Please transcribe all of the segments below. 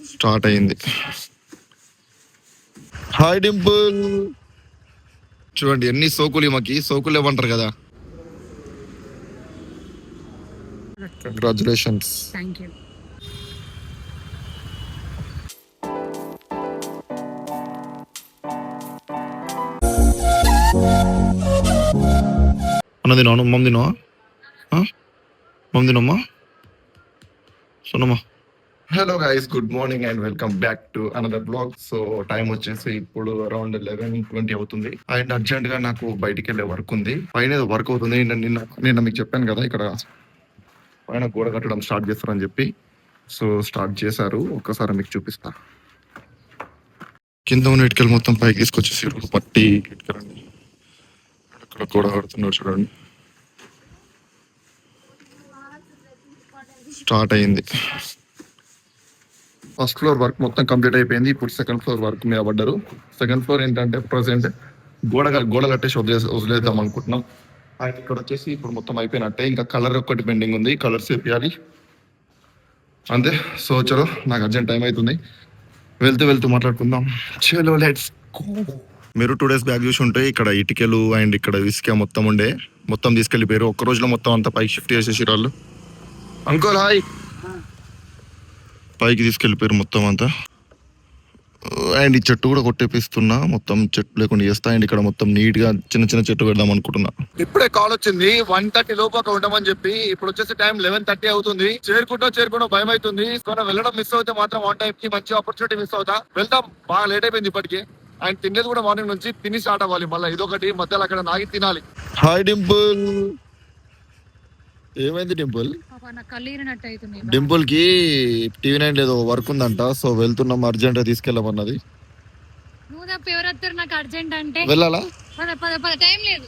Start అయింది. Hi Dimple, చూడండి ఎన్ని సోకులు మాకి. సోకులు ఇవ్వంటారు కదా. కంగ్రాచులేషన్స్. అన్న తిన్నాను, మమ్మీ తిన్నావా? మమ్మీ తినమ్మా, సొన్నమ్మా. Hello guys, good morning and welcome back to another blog. So time వచ్చేసి ఇప్పుడు అరౌండ్ 11:20 అవుతుంది. అండ్ అర్జెంట్ గా నాకు బయటికి వెళ్ళే వర్క్ ఉంది. పైన వర్క్ అవుతుంది. నిన్న మీకు చెప్పాను కదా, ఇక్కడ పైన గోడ కట్టడం స్టార్ట్ చేస్తారని చెప్పి. సో స్టార్ట్ చేశారు, ఒక్కసారి మీకు చూపిస్తా. కింద ఉన్న ఇటుకలు మొత్తం పైకి తీసుకొచ్చేసి పట్టి ఇటుకలండి. అక్కడ గోడ కడుతున్నారు చూడండి. స్టార్ట్ అయింది. ఫస్ట్ ఫ్లోర్ వర్క్ మొత్తం కంప్లీట్ అయిపోయింది. ఇప్పుడు సెకండ్ ఫ్లోర్ వర్క్ మీద పడ్డారు. సెకండ్ ఫ్లోర్ ఏంటంటే ప్రజెంట్ గోడ కట్టేసి వదిలేద్దాం అనుకుంటున్నాం. అండ్ ఇక్కడ వచ్చేసి ఇప్పుడు మొత్తం అయిపోయినట్టే. ఇంకా కలర్ ఒక్కటి పెండింగ్ ఉంది, కలర్స్ వేయాలి అంతే. సో చలో, నాకు అర్జెంట్ టైం అవుతుంది. వెళ్తూ మాట్లాడుకుందాం. చలో లెట్స్ గో. మీరు 2 days బ్యాక్ చూసి ఉంటే ఇక్కడ ఇటుకలు అండ్ ఇక్కడ ఇసుక మొత్తం తీసుకెళ్లిపోయారు. ఒక్క రోజులో మొత్తం అంతా పైకి షిఫ్ట్ చేసేసి వాళ్ళు. Uncle hi. పైకి తీసుకెళ్ళిపోయారు మొత్తం అంతా. అండ్ ఈ చెట్టు కూడా కొట్టేపిస్తున్నా, మొత్తం చెట్టు లేకుండా చేస్తా. అండ్ ఇక్కడ మొత్తం నీట్ గా చిన్న చెట్టు పెడదాం అనుకుంటున్నా. ఇప్పుడే కాల్ వచ్చింది 1:30 లోపు అక్కడ ఉండమని చెప్పి. ఇప్పుడు వచ్చేసి టైం 11:30 అవుతుంది. చేరుకుంటూ భయం అవుతుంది. వెళ్ళడం మిస్ అవుతే మాత్రం ఆన్ టైం కి మంచి ఆపర్చునిటీ మిస్ అవుతా. వెళ్తాం, బాగా లేట్ అయిపోయింది ఇప్పటికి. అండ్ తినేది కూడా మార్నింగ్ నుంచి తిని స్టార్ట్ అవ్వాలి. మళ్ళీ ఇదొకటి మధ్యలో అక్కడ నాగి తినాలి. హాయ్ డింపుల్. ఏమైంది డింపుల్? డింపుల్ కి TV9 ఏదో వర్క్ ఉందంట. సో వెళ్తున్నాం, అర్జెంట్ గా తీసుకెళ్ళమన్నది. నాకు అర్జెంట్ అంటే వెళ్ళాలా? టైం లేదు.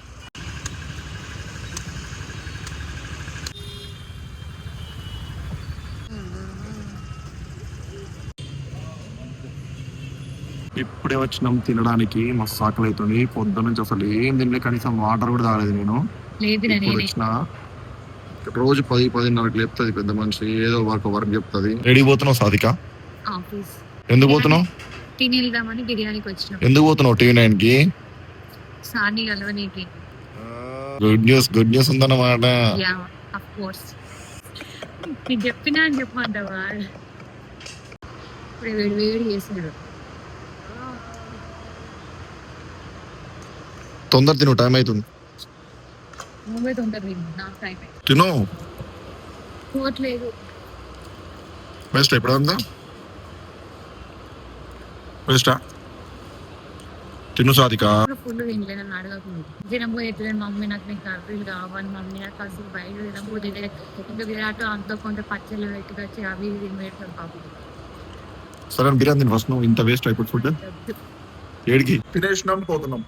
ఇప్పుడే వచ్చినాం తినడానికి. మస్తు ఆకలి అవుతుంది. పొద్దు నుంచి అసలు ఏం తినలే, కనీసం వాటర్ కూడా తాగలేదు నేను. వచ్చిన రోజు 10-10:30 లేపుతుంది పెద్ద మనిషి, ఏదో వర్క్ చెప్తుంది. రెడీ పోతున్నావు సాధిక? ఎందుకు పోతున్నావు? ఎందుకు పోతున్నావు TV9 కి? గుడ్ న్యూస్ ఉందన్నమాట. చెప్పినా అని చెప్పమంటావా? వేడి చేసినాడు. తొందర తిను, టైం అవుతుంది. తిను. బెస్ట్ ఎప్పుడు ఉందా? బెస్టా? తిను సాధిక. ఫుల్ తినలే, నన్ను అడగకుండా తినబోయే మమ్మీ నాకు నీకు కర్రీలు కావాలి, మమ్మీ నాకు అసలు బయట తినబోతే ఇంకా విరాట్ అంతా కొంత పచ్చళ్ళు పెట్టుకొచ్చి అవి తినబెడతాను పాపం. సరే బిర్యానీ తిని ఫస్ట్. నువ్వు ఇంత వేస్ట్ అయిపోయి ఫుడ్ ఏడికి తినేసినాం, పోతున్నాం.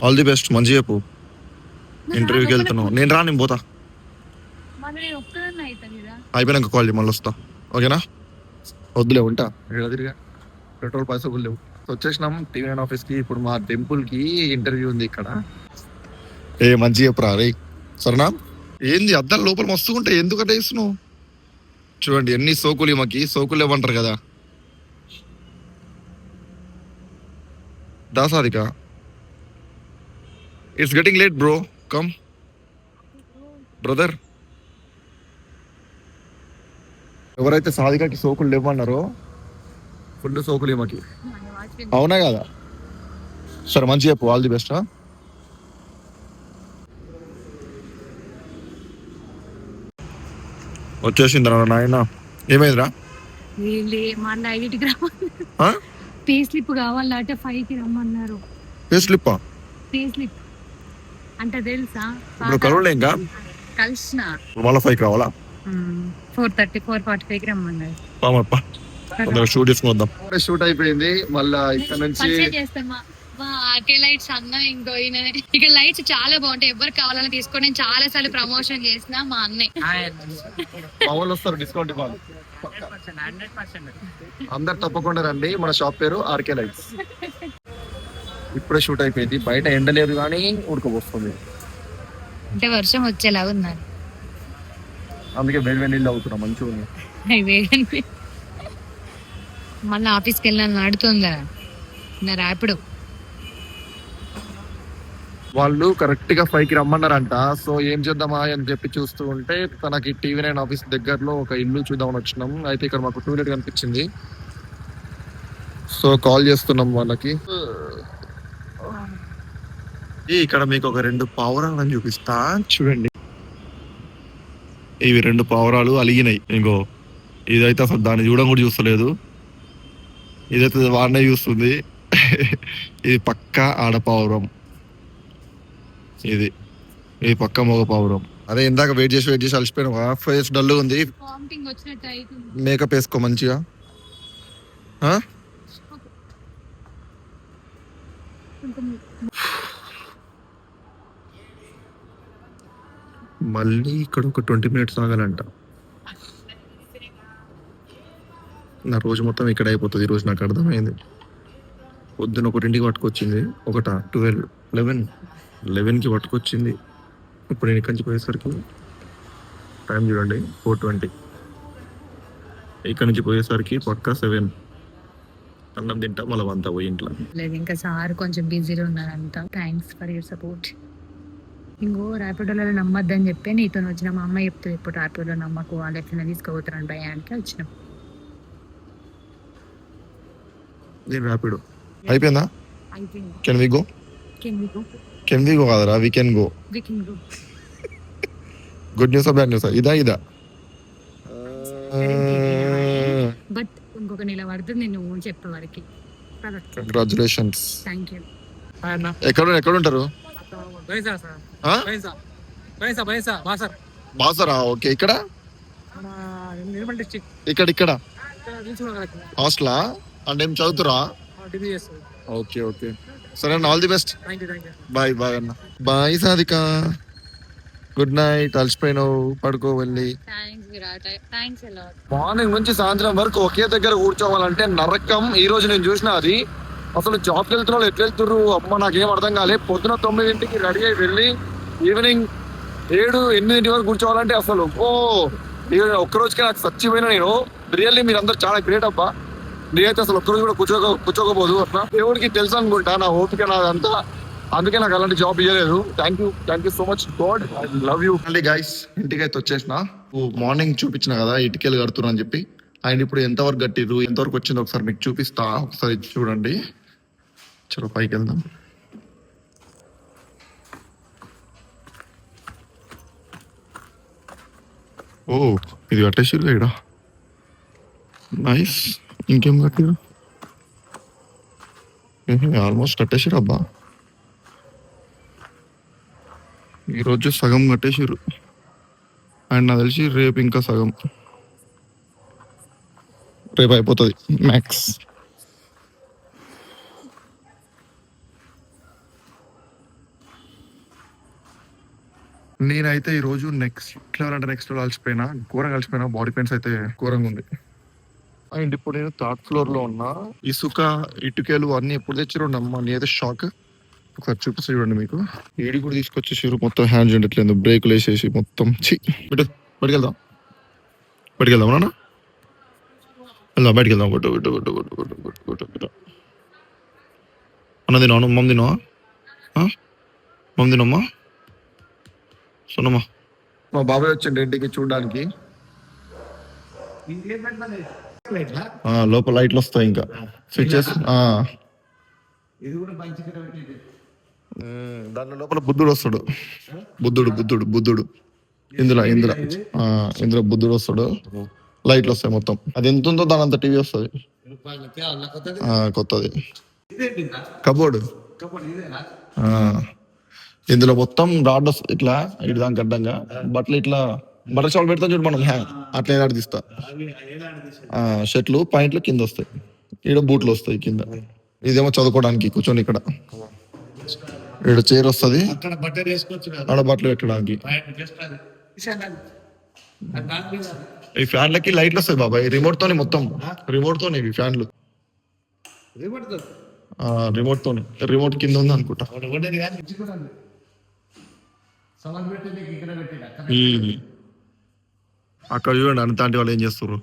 ఆల్ ది బెస్ట్, మంచి చెప్పు. ఇంటర్వ్యూకి వెళ్తున్నావు. నేను పోతా. అయిపోయినాక కాల్ చేయి, మళ్ళీ వస్తా. ఓకేనా? వద్దులే, ఉంటా. తిరిగా పెట్రోల్ పైసలు లేవు. వచ్చేసినాం TV9 ఆఫీస్ కి. ఇప్పుడు మా టెంపుల్ కి ఇంటర్వ్యూ ఉంది ఇక్కడ. మంచి చెప్పురా రే. సరేనా? ఏంది అద్దాలు లోపల మస్తు ఉంటాయి, ఎందుకంటే వేస్తున్నావు? చూడండి ఎన్ని సోకులు మాకి. సోకులు ఇవ్వంటారు కదా. దాసాదిక, it's getting late bro, come brother. ఎవరైతే సాధికకి సోకులు లేవన్నారో ఫుల్ సోకులు మాకి. అవునా కదా? సరే మంచి చెప్పు, ఆల్ ది బెస్ట్. వచ్చేసిందిరా నాయన. ఏమైందిరా? పే స్లిప్ కావాలంటే 5కి రమ్మన్నారు. పే స్లిప్ అంటే తెలుసా? ఇప్పుడు కలవలే ఇంకా. కలిసిన మళ్ళీ 5కి రావాలా? 4:45కి రమ్మన్నారు. షూట్ చేసుకుని వద్దాం. షూట్ అయిపోయింది. మళ్ళీ ఇక్కడ నుంచి లైట్స్ అన్న ఇంకో ఇక లైట్స్ చాలా బాగుంటాయి. ఎవరు కావాలని తీసుకొని నేను చాలా సార్లు ప్రమోషన్ చేసిన. మా అన్నయ్య వస్తారు, డిస్కౌంట్ ఇవ్వాలి. అందరు తప్పకుండా రండి. మన షాప్ పేరు RK లైట్స్. ఇప్పుడే షూట్ అయిపోయింది. బయట ఎండ లేదు కానీ ఉడకపోస్తుంది. అంటే వర్షం వచ్చేలా ఉన్నారు. అందుకే వేడి వేడి నీళ్ళు అవుతున్నాం మంచిగా ఉంది. మళ్ళీ ఆఫీస్కి వెళ్ళాలని ఆడుతుందా నా ర్యాపిడో. వాళ్ళు కరెక్ట్ గా 5కి రమ్మన్నారంట. సో ఏం చేద్దామా అని చెప్పి చూస్తూ ఉంటే తనకి TV9 ఆఫీస్ దగ్గరలో ఒక ఇల్లు చూద్దామని వచ్చినాం. అయితే ఇక్కడ మాకు టూలెట్ కనిపించింది. సో కాల్ చేస్తున్నాం వాళ్ళకి. ఇక్కడ మీకు ఒక 2 పావురాలను చూపిస్తా చూడండి. ఇవి 2 పావురాలు అలిగినాయి. ఇంకో ఇదైతే అసలు దాన్ని చూడడం కూడా చూస్తలేదు. ఇదైతే వాడినే చూస్తుంది. ఇది పక్క ఆడపావురం. ఇది పక్క మగ పావురం. అదే ఇందాక వెయిట్ చేసి అలసిపోయినా. ఫేస్ డల్ ఉంది. మేకప్ వేసుకో మంచిగా. మళ్ళీ ఇక్కడ ఒక 20 minutes ఆగాలంట. నా రోజు మొత్తం ఇక్కడ అయిపోతుంది. ఈరోజు నాకు అర్థమైంది. పొద్దున 1కి పట్టుకొచ్చింది. 11కి పట్టుకొచ్చింది. ఇప్పుడు నేను ఇక్కడి నుంచి పోయేసరికి టైం చూడండి 4:20. ఇక్కడి నుంచి పోయేసరికి పక్కా 7. అన్నం తింటా మళ్ళీ అంతా పోయి ఇంట్లో. లేదు ఇంకా సార్ కొంచెం బిజీలో ఉన్నారంట. Thanks for your support. ఇంకో ర్యాపిడోలో నమ్మద్దని చెప్పి నీతో వచ్చిన మా అమ్మ చెప్తుంది. ఇప్పుడు ర్యాపిడోలో నమ్మకు, వాళ్ళు ఎట్లా తీసుకోపోతారని భయానికి వచ్చినాం. నేను ర్యాపిడో అయిపోయిందా? అయిపోయింది. Can we go? Can we go కాదరా, we can go. Good news bad news? ఇదా బట్ ఇంకొక నెల పడుతుంది నేను చెప్పే వరకు. కంగ్రాచులేషన్స్. Thank you. ఎక్కడ ఉంటారు? బాసరా. ఓకే. ఇక్కడ ఇక్కడ హాస్టలా అంటే ఏం చదువుతురా? ఓకే. సరే అన్న, ఆల్ ది బెస్ట్. బాయ్ అన్న. బాయ్ సాధిక. Good night. అలసిపోయినావు, పడుకో వెళ్ళి. మార్నింగ్ నుంచి సాయంత్రం వరకు ఒకే దగ్గర కూర్చోవాలంటే నరకం. ఈ రోజు నేను చూసిన అది. అసలు జాబ్కి వెళ్తున్న వాళ్ళు ఎట్లా వెళ్తుర్రు అమ్మ నాకేం అర్థం కాలే. పొద్దున 9కి రెడీ అయి వెళ్ళి ఈవినింగ్ 7-8 వరకు కూర్చోవాలంటే అసలు ఒక్కరోజుకే నాకు చచ్చిపోయినా నేను. రియల్లీ మీరందరూ చాలా గ్రేట్ అబ్బా. నేనైతే అసలు ఒక్కరోజు కూడా కూర్చోకపోదు అట్లా. దేవుడికి తెలుసు అనుకుంటా నా ఓపిక నాదంతా. అందుకే నాకు అలాంటి జాబ్ ఇవ్వలేదు. Thank you so much God. I love you. అండి గైస్, ఇంటికి అయితే వచ్చేసిన. మార్నింగ్ చూపించిన కదా ఇటుకలు కడుతున్నా అని చెప్పి. అండ్ ఇప్పుడు ఎంతవరకు కట్టిర్రు, ఎంతవరకు వచ్చిందో ఒకసారి మీకు చూపిస్తా. ఒకసారి చూడండి. చలో పైకి వెళ్దాం. ఓ ఇది కట్టేసిరు ఇక్కడ. నైస్. ఇంకేం కట్టిరు? ఆల్మోస్ట్ కట్టేసిరు అబ్బా. ఈరోజు సగం కట్టేసిరు. అండ్ నాకు తెలిసి రేపు ఇంకా సగం. రేపు అయిపోతుంది మ్యాక్స్. నేనైతే ఈరోజు నెక్స్ట్ లెవెల్ అలసిపోయినా, ఘోరంగా అలసిపోయినా. బాడీ పెయిన్స్ అయితే ఘోరంగా ఉంది. అండ్ ఇప్పుడు నేను 3rd floor లో ఉన్నా. ఇసుక ఇటుకలు అన్ని ఎప్పుడు తెచ్చిరు అమ్మా. నేనైతే షాక్. ఒకసారి చూపిస్తా చూడండి మీకు. ఏడి కూడా తీసుకొచ్చేసారు. మొత్తం హ్యాండ్ ఉండట్లేదు. బ్రేకులు వేసేసి మొత్తం బయటికి వెళ్దాం నాన్న. వెళ్దాం బయటికి వెళ్దాం. గుట్టు అన్న తినవా? మమ్మీ తినమ్మా. సొన్నమ్మా. మా బాబాయ్ వచ్చిండు ఇంటికి చూడడానికి. లోపల లైట్లు వస్తాయి ఇంకా స్విచ్చెస్. దాని లోపల బుద్ధుడు వస్తాడు. బుద్ధుడు ఇందులో బుద్ధుడు వస్తాడు. లైట్లు వస్తాయి మొత్తం. అది ఎంత ఉందో దాని అంత టీవీ వస్తుంది. కొత్తది కబోర్డు. ఇందులో మొత్తం రాడ్ వస్తుంది. ఇట్లా ఇటు దానికి అడ్డంగా బట్టలు ఇట్లా బట్టల షాప్ పెడతాం చూడు మనం. అట్లా ఏలాడి తీస్తా. షర్ట్లు పాయింట్లు కింద వస్తాయి. ఇక్కడ బూట్లు వస్తాయి కింద. ఇదేమో చదువుకోవడానికి కూర్చొని. ఇక్కడ చైర్ వస్తుంది. ఆడ బట్టలు పెట్టడానికి. ఈ ఫ్యాన్లకి లైట్లు వస్తాయి బాబాయ్. రిమోట్ తోని మొత్తం. రిమోట్ తోని ఇవి ఫ్యాన్లు. రిమోట్ తోని రిమోట్ కింద ఉంది అనుకుంటా. అక్కడ చూడండి అంతాంటి వాళ్ళు ఏం చేస్తారు.